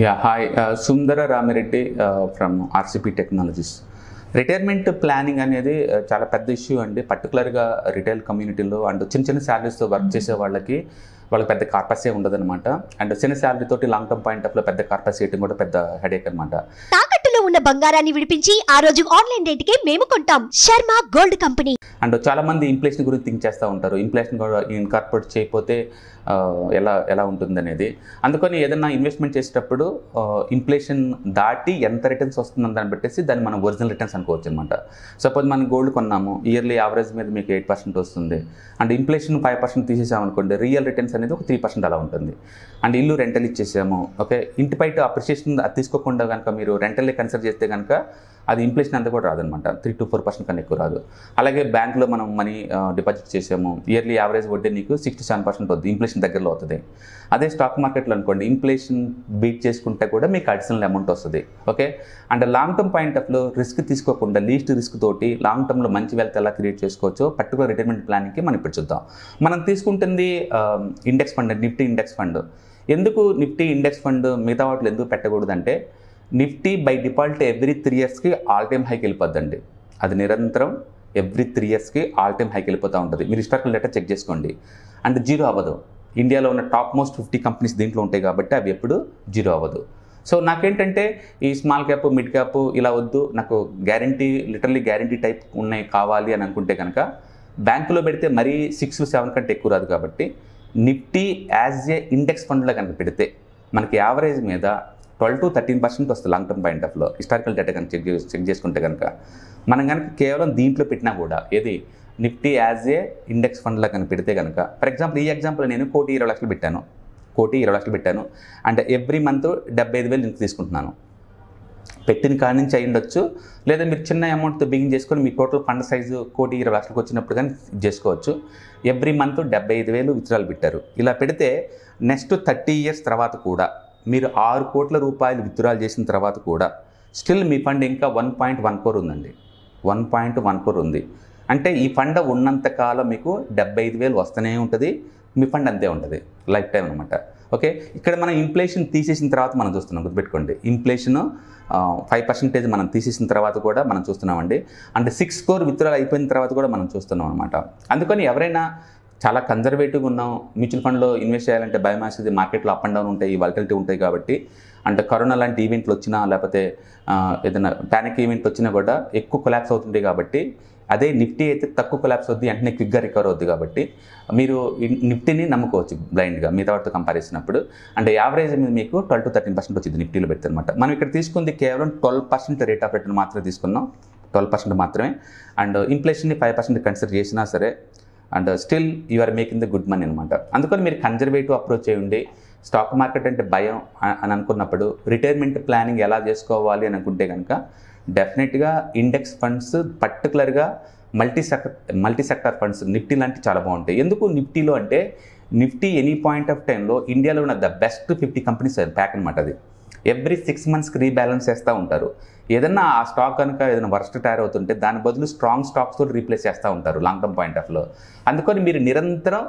Yeah, hi, Sundara Ramireddy from RCP Technologies. Retirement planning అనేది చాలా పెద్ద ఇష్యూ అండి. పర్టికులర్గా రిటైల్ కమ్యూనిటీలో అండ్ చిన్న చిన్న శాలరీస్తో వర్క్ చేసే వాళ్ళకి పెద్ద కార్పసే ఉండదన్నమాట. అండ్ చిన్న శాలరీ తోటి లాంగ్ టర్మ్ పాయింట్ ఆఫ్ లో పెద్ద కార్పస్ చేయడం కూడా పెద్ద హెడేక్ అనమాట. తాకట్టులో ఉన్న బంగారాన్ని విడిపించి ఆ రోజు ఆన్లైన్ రేటుకే మేము కొంటాం. Sharma gold company. అండ్ చాలా మంది ఇన్ఫ్లేషన్ గురించి థింక్ చేస్తూ ఉంటారు. ఇన్ఫ్లేషన్ కూడా ఇన్కార్పొరేట్ చేయకపోతే ఎలా ఉంటుంది అనేది. అందుకని ఏదైనా ఇన్వెస్ట్మెంట్ చేసేటప్పుడు ఇన్ఫ్లేషన్ దాటి ఎంత రిటర్న్స్ వస్తుందని దాన్ని పెట్టేసి దాన్ని మనం ఒరిజినల్ రిటర్న్స్ అనుకోవచ్చు అనమాట. సపోజ్ మనం గోల్డ్ కొన్నాము, ఇయర్లీ యావరేజ్ మీద మీకు 8% వస్తుంది. అండ్ ఇన్ఫ్లేషన్ 5% తీసేసామనుకోండి, రియల్ రిటర్న్స్ అనేది ఒక 3% అలా ఉంటుంది. అండ్ ఇల్లు రెంటల్ ఇచ్చేసాము, ఓకే, ఇంటి బయట అప్రిషియేషన్ అది తీసుకోకుండా కనుక మీరు రెంటల్లే కన్సిడర్ చేస్తే కనుక అది ఇన్ఫ్లేషన్ అంతా కూడా రాదనమాట. 3 to 4% కన్నా ఎక్కువ రాదు. అలాగే బ్యాంకులో మనం మనీ డిపాజిట్ చేసాము, ఇయర్లీ యావరేజ్ వడ్డీ నీకు 6 to 7% అవుతుంది, ఇన్ఫ్లేషన్ దగ్గరలో అవుతుంది. అదే స్టాక్ మార్కెట్లో అనుకోండి, ఇన్ఫ్లేషన్ బీట్ చేసుకుంటే కూడా మీకు అడిషనల్ అమౌంట్ వస్తుంది, okay. And long term point of లో రిస్క్ తీసుకోకుండా లీస్ట్ రిస్క్ తోటి లాంగ్ టర్మ్లో మంచి వెల్త్ ఎలా క్రియేట్ చేసుకోవచ్చో పర్టికులర్ రిటైర్మెంట్ ప్లానింగ్కి మనం ఇప్పుడు చూద్దాం. మనం తీసుకుంటుంది index fund, Nifty index fund. ఎందుకు నిఫ్టీ ఇండెక్స్ ఫండ్ మిగతా వాటిలో ఎందుకు పెట్టకూడదంటే, నిఫ్టీ బై డిఫాల్ట్ ఎవ్రీ 3 yearsకి ఆల్ టైమ్ హైకి వెళ్ళిపోద్దండి. అది నిరంతరం ఎవ్రీ 3 yearsకి ఆల్ టైమ్ హైకి వెళ్ళిపోతూ ఉంటుంది. మీరు హిస్టారికల్ డేటా చెక్ చేసుకోండి. అండ్ జీరో అవ్వదు. ఇండియాలో ఉన్న టాప్ మోస్ట్ 50 కంపెనీస్ దీంట్లో ఉంటాయి కాబట్టి అవి ఎప్పుడు జీరో అవ్వదు. సో నాకేంటంటే ఈ స్మాల్ క్యాప్, మిడ్ క్యాప్ ఇలా వద్దు, నాకు గ్యారంటీ, లిటరలీ గ్యారంటీ టైప్ ఉన్నాయి కావాలి అని అనుకుంటే కనుక బ్యాంకులో పెడితే మరీ 6-7 కంటే ఎక్కువ రాదు. కాబట్టి నిఫ్టీ యాజ్ ఏ ఇండెక్స్ ఫండ్లో కనుక పెడితే మనకి యావరేజ్ మీద 12 to 13% వస్తుంది లాంగ్ టర్మ్ పాయింట్ ఆఫ్ లో. హిస్టారికల్ డేటా కనుక చెక్ చేసుకుంటే కనుక మనం కనుక కేవలం దీంట్లో పెట్టినా కూడా, ఏది నిఫ్టీ యాజ్ ఏ ఇండెక్స్ ఫండ్లో కనుక పెడితే కనుక, ఫర్ ఎగ్జాంపుల్ ఈ ఎగ్జాంపుల్ నేను 1,20,00,000 పెట్టాను, 1,20,00,000 పెట్టాను. అండ్ ఎవ్రీ మంత్ 75,000 నేను తీసుకుంటున్నాను. పెట్టిన కాడి నుంచి అయి ఉండొచ్చు, లేదా మీరు చిన్న అమౌంట్తో బిగిన్ చేసుకొని మీ టోటల్ ఫండ్ సైజు 1,20,00,000 వచ్చినప్పుడు కానీ చేసుకోవచ్చు. ఎవ్రీ మంత్ 75,000 విత్డ్రాల్ పెట్టారు. ఇలా పెడితే నెక్స్ట్ 30 years తర్వాత కూడా మీరు 6 కోట్ల రూపాయలు విత్డ్రాల్ చేసిన తర్వాత కూడా స్టిల్ మీ ఫండ్ ఇంకా 1.1 crore ఉందండి. 1.1 crore ఉంది. అంటే ఈ ఫండ్ ఉన్నంతకాలం మీకు 75,000 వస్తూనే ఉంటుంది, మీ ఫండ్ అంతే ఉంటుంది లైఫ్ టైం అనమాట, ఓకే. ఇక్కడ మనం ఇన్ఫ్లేషన్ తీసేసిన తర్వాత మనం చూస్తున్నాం, గుర్తుపెట్టుకోండి, ఇన్ఫ్లేషన్ 5% మనం తీసేసిన తర్వాత కూడా మనం చూస్తున్నామండి. అంటే 6 crore విత్డ్రాల్ అయిపోయిన తర్వాత కూడా మనం చూస్తున్నాం అనమాట. అందుకని ఎవరైనా చాలా కన్జర్వేటివ్గా ఉన్నాం, మ్యూచువల్ ఫండ్లో ఇన్వెస్ట్ చేయాలంటే భయం వేస్తుంది, మార్కెట్లో అప్ అండ్ డౌన్ ఉంటాయి, వాలటిలిటీ ఉంటాయి. కాబట్టి అంటే కరోనా లాంటి ఈవెంట్లు వచ్చినా, లేకపోతే ఏదైనా ప్యానిక్ ఈవెంట్ వచ్చినా కూడా ఎక్కువ కొలాప్స్ అవుతుంటాయి. కాబట్టి అదే నిఫ్టీ అయితే తక్కువ కొలాప్స్ అవుద్ది, వెంటనే క్విక్గా రికవర్ అవుద్ది. కాబట్టి మీరు నిఫ్టీని నమ్ముకోవచ్చు బ్లైండ్గా మిగతా వాటితో కంపేర్ చేసినప్పుడు. అంటే యావరేజ్ మీద మీకు 12 to 13% వచ్చింది నిఫ్టీలో పెడితే అనమాట. మనం ఇక్కడ తీసుకుంది కేవలం 12% రేట్ ఆఫ్ రిటర్న్ మాత్రమే తీసుకున్నాం, 12% మాత్రమే. అండ్ ఇన్ఫ్లేషన్ని 5% కన్సిడర్ చేసినా సరే, and still you are making the good money అనమాట. అందుకని మీరు కన్జర్వేటివ్ అప్రోచ్ చేయండి. స్టాక్ మార్కెట్ అంటే భయం అని అనుకున్నప్పుడు రిటైర్మెంట్ ప్లానింగ్ ఎలా చేసుకోవాలి అని అనుకుంటే కనుక డెఫినెట్గా ఇండెక్స్ ఫండ్స్, పర్టికులర్గా మల్టీ సెక్టర్ ఫండ్స్ నిఫ్టీ లాంటివి చాలా బాగుంటాయి. ఎందుకు నిఫ్టీలో అంటే, నిఫ్టీ ఎనీ పాయింట్ ఆఫ్ టైంలో ఇండియాలో ఉన్న ద బెస్ట్ 50 కంపెనీస్ ప్యాక్ అనమాట. అది ఎవ్రీ 6 monthsకి రీబ్యాలెన్స్ చేస్తూ ఉంటారు. ఏదన్నా ఆ స్టాక్ కనుక ఏదైనా వర్స్ట్ టైర్ అవుతుంటే దాని బదులు స్ట్రాంగ్ స్టాక్స్ తోటి రీప్లేస్ చేస్తూ ఉంటారు లాంగ్ టర్మ్ పాయింట్ ఆఫ్ లో. అందుకని మీరు నిరంతరం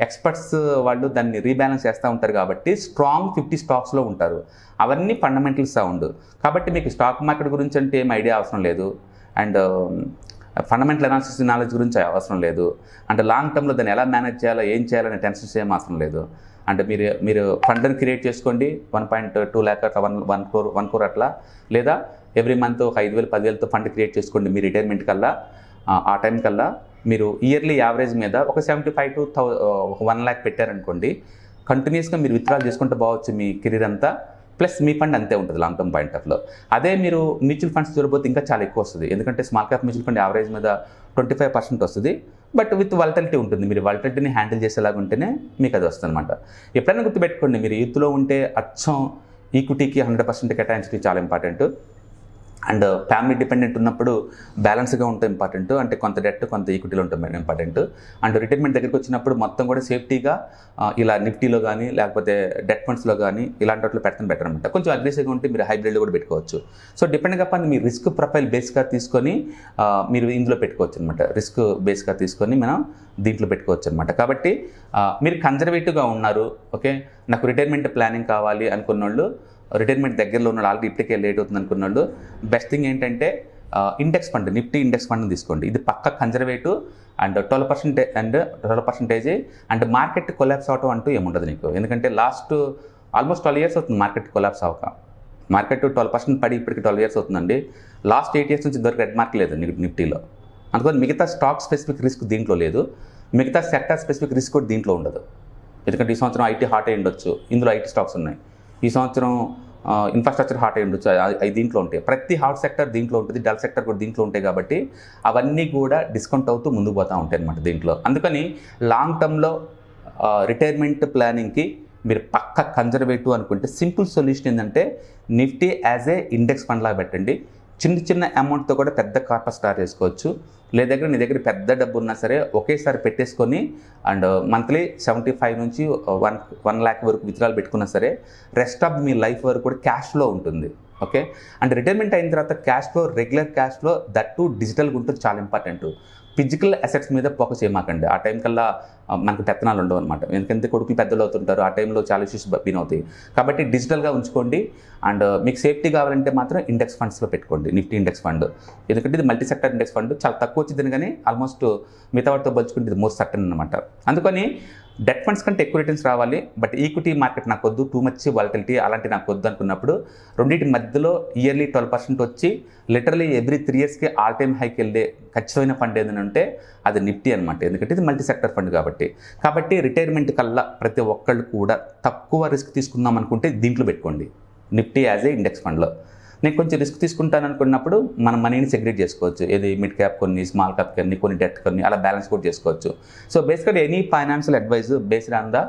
ఎక్స్పర్ట్స్ వాళ్ళు దాన్ని రీబ్యాలెన్స్ చేస్తూ ఉంటారు. కాబట్టి స్ట్రాంగ్ 50 స్టాక్స్లో ఉంటారు. అవన్నీ ఫండమెంటల్ సౌండ్. కాబట్టి మీకు స్టాక్ మార్కెట్ గురించి అంటే ఏం ఐడియా అవసరం లేదు, అండ్ ఫండమెంటల్ అనాలిసిస్ నాలెడ్జ్ గురించి అవసరం లేదు, అంటే లాంగ్ టర్మ్లో దాన్ని ఎలా మేనేజ్ చేయాలో, ఏం చేయాలనే టెన్షన్స్ ఏం అవసరం లేదు. అంటే మీరు ఫండ్ని క్రియేట్ చేసుకోండి, 1.2 lakh అట్లా 1 crore అట్లా, లేదా ఎవ్రీ మంత్ 5,000-10,000తో ఫండ్ క్రియేట్ చేసుకోండి. మీ రిటైర్మెంట్ కల్లా, ఆ టైం కల్లా మీరు ఇయర్లీ యావరేజ్ మీద ఒక 75 to 1 lakh పెట్టారనుకోండి, కంటిన్యూస్గా మీరు విత్డ్రాల్ చేసుకుంటూ పోవచ్చు మీ కెరీర్ అంతా. ప్లస్ మీ ఫండ్ అంతే ఉంటుంది లాంగ్ టర్మ్ పాయింట్ ఆఫ్ లో. అదే మీరు మ్యూచువల్ ఫండ్స్ చూడబోతే ఇంకా చాలా ఎక్కువ వస్తుంది. ఎందుకంటే small cap mutual fund average మీద 25% వస్తుంది, బట్ విత్ వాలటిలిటీ ఉంటుంది. మీరు వాలటిలిటీని హ్యాండిల్ చేసేలాగా ఉంటేనే మీకు అది వస్తుంది అనమాట. ఎప్పుడైనా గుర్తుపెట్టుకోండి, మీరు యూత్లో ఉంటే అచ్చం ఈక్విటీకి 100% కేటాయించడం చాలా ఇంపార్టెంట్. అండ్ ఫ్యామిలీ డిపెండెంట్ ఉన్నప్పుడు బ్యాలెన్స్గా ఉంటే ఇంపార్టెంట్, అంటే కొంత డెట్ కొంత ఈక్విటీలో ఉంటుంది ఇంపార్టెంట్. అండ్ రిటైర్మెంట్ దగ్గరికి వచ్చినప్పుడు మొత్తం కూడా సేఫ్టీగా ఇలా నిఫ్టీలో కానీ లేకపోతే డెట్ ఫండ్స్లో కానీ ఇలాంటి వాటిలో పెడతాను బెటర్ అనమాట. కొంచెం అగ్రెసివ్గా ఉంటే మీరు హైబ్రిడ్లో కూడా పెట్టుకోవచ్చు. So డిపెండ్గా upon me risk profile బేస్గా తీసుకొని మీరు ఇందులో పెట్టుకోవచ్చు అనమాట. రిస్క్ బేస్గా తీసుకొని మనం దీంట్లో పెట్టుకోవచ్చు అనమాట. కాబట్టి మీరు కన్జర్వేటివ్గా ఉన్నారు, ఓకే, నాకు రిటైర్మెంట్ ప్లానింగ్ కావాలి అనుకున్న వాళ్ళు రిటైర్మెంట్ దగ్గరలో ఉన్న ఆల్రెడీ ఇప్పటికే లేట్ అవుతుంది అనుకున్న వాళ్ళు బెస్ట్ థింగ్ ఏంటంటే index fund, Nifty index fund తీసుకోండి. ఇది పక్క conservative and 12% and market collapse అవటం అంటూ ఏముండదు నీకు. ఎందుకంటే లాస్ట్ ఆల్మోస్ట్ 12 years అవుతుంది మార్కెట్ కొలాప్స్ అవ్వక. మార్కెట్ 12% పడి ఇప్పటికి 12 years అవుతుందండి. లాస్ట్ 8 years నుంచి ఇంతవరకు రెడ్ మార్క్ లేదు నిఫ్టీలో. అందుకని మిగతా స్టాక్ స్పెసిఫిక్ రిస్క్ దీంట్లో లేదు, మిగతా సెక్టర్ స్పెసిఫిక్ రిస్క్ కూడా దీంట్లో ఉండదు. ఎందుకంటే ఈ సంవత్సరం ఐటీ హాట్ అయి ఉండొచ్చు, ఇందులో ఐటీ స్టాక్స్ ఉన్నాయి. ఈ సంవత్సరం ఇన్ఫ్రాస్ట్రక్చర్ హాట్ అయి ఉండొచ్చు, అవి దీంట్లో ఉంటాయి. ప్రతి హాట్ సెక్టర్ దీంట్లో ఉంటుంది, డల్ సెక్టర్ కూడా దీంట్లో ఉంటాయి. కాబట్టి అవన్నీ కూడా డిస్కౌంట్ అవుతూ ముందుకు పోతూ ఉంటాయి అన్నమాట దీంట్లో. అందుకని లాంగ్ టర్మ్లో రిటైర్మెంట్ ప్లానింగ్కి మీరు పక్క కన్జర్వేటివ్ అనుకుంటే సింపుల్ సొల్యూషన్ ఏంటంటే Nifty as a index fund లాగా పెట్టండి. చిన్న అమౌంట్తో కూడా పెద్ద కార్పస్ స్టార్ట్ చేసుకోవచ్చు. లేదా నీ దగ్గర పెద్ద డబ్బు ఉన్నా సరే ఒకేసారి పెట్టేసుకొని అండ్ మంత్లీ 75 నుంచి 1 lakh వరకు విత్డ్రాల్ పెట్టుకున్నా సరే రెస్ట్ ఆఫ్ మీ లైఫ్ వరకు కూడా క్యాష్ ఫ్లో ఉంటుంది. ఓకే, అండ్ రిటైర్మెంట్ అయిన తర్వాత cash flow, regular cash flow, that to డిజిటల్గా ఉంటుంది, చాలా ఇంపార్టెంట్. ఫిజికల్ అసెట్స్ మీద ఫోకస్ చేయమాకండి. ఆ టైం కల్లా మనకు పెత్తనాలు ఉండవు అనమాట. ఎందుకంటే కొడుకులు పెద్దలు అవుతుంటారు, ఆ టైంలో చాలా ఇష్యూస్ బిన్ అవుతాయి. కాబట్టి డిజిటల్గా ఉంచుకోండి. అండ్ మీకు సేఫ్టీ కావాలంటే మాత్రం ఇండెక్స్ ఫండ్స్లో పెట్టుకోండి, నిఫ్టీ ఇండెక్స్ ఫండ్. ఎందుకంటే ఇది మల్టీ సెక్టర్ ఇండెక్స్ ఫండ్, చాలా తక్కువ వచ్చింది కానీ ఆల్మోస్ట్ మిగతా వాటితో పోల్చుకుంటే ఇది మోస్ట్ సర్టన్ అనమాట. అందుకని డెట్ ఫండ్స్ కంటే ఎక్కువ రిటర్న్స్ రావాలి, బట్ ఈక్విటీ మార్కెట్ నాకు వద్దు, టూ మచ్ వాలటిలిటీ అలాంటి నాకు వద్దు అనుకున్నప్పుడు రెండింటి మధ్యలో ఇయర్లీ 12% వచ్చి లిటరలీ ఎవ్రీ 3 yearsకి ఆల్ టైమ్ హైకి వెళ్ళే ఖచ్చితమైన ఫండ్ ఏదైనా ఉంటే అది నిఫ్టీ అనమాట. ఎందుకంటే ఇది మల్టీ సెక్టర్ ఫండ్ కాబట్టి రిటైర్మెంట్ కల్లా ప్రతి ఒక్కళ్ళు కూడా తక్కువ రిస్క్ తీసుకుందాం అనుకుంటే దీంట్లో పెట్టుకోండి, నిఫ్టీ యాజ్ ఏ ఇండెక్స్ ఫండ్లో. నేను కొంచెం రిస్క్ తీసుకుంటాను అనుకున్నప్పుడు మన మనీని సెగ్రిగేట్ చేసుకోవచ్చు. ఏది మిడ్ క్యాప్ కొన్ని, స్మాల్ క్యాప్ కొన్ని డెట్ కొన్ని, అలా బ్యాలెన్స్ కూడా చేసుకోవచ్చు. So basically any financial advice based on the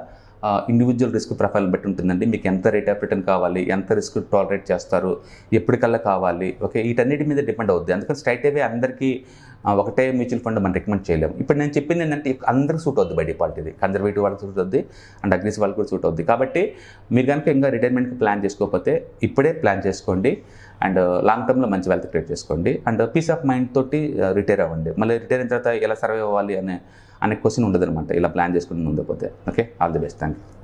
individual risk profile బట్టి ఉంటుందండి. మీకు ఎంత రేట్ ఆఫ్ రిటర్న్ కావాలి, ఎంత రిస్క్ టాలరేట్ చేస్తారు, ఎప్పటికల్లా కావాలి, ఓకే, వీటన్నిటి మీద డిపెండ్ అవుద్ది. అందుకని స్ట్రైట్ అవే అందరికీ ఒకటే మ్యూచువల్ ఫండ్ మనం రికమెండ్ చేయలేము. ఇప్పుడు నేను చెప్పింది ఏంటంటే అందరికి సూట్ అవుద్ది, బై డిఫాల్ట్ ఇది కన్జర్వేటివ్ వాళ్ళకి సూట్ అవుద్ది అండ్ అగ్రెసివ్ వాళ్ళకి కూడా సూట్ అవుద్ది. కాబట్టి మీరు కనుక ఇంకా రిటైర్మెంట్కి ప్లాన్ చేసుకోకపోతే ఇప్పుడే ప్లాన్ చేసుకోండి అండ్ లాంగ్ టర్మ్లో మంచి వెల్త్ క్రియేట్ చేసుకోండి అండ్ పీస్ ఆఫ్ మైండ్ తోటి రిటైర్ అవ్వండి. మళ్ళీ రిటైర్ అయిన తర్వాత ఎలా సర్వైవ్ అవ్వాలి అనే క్వశ్చన్ ఉండదు అనమాట, ఇలా ప్లాన్ చేసుకుని ముందుకు పోతే. Okay, all the best, thank you.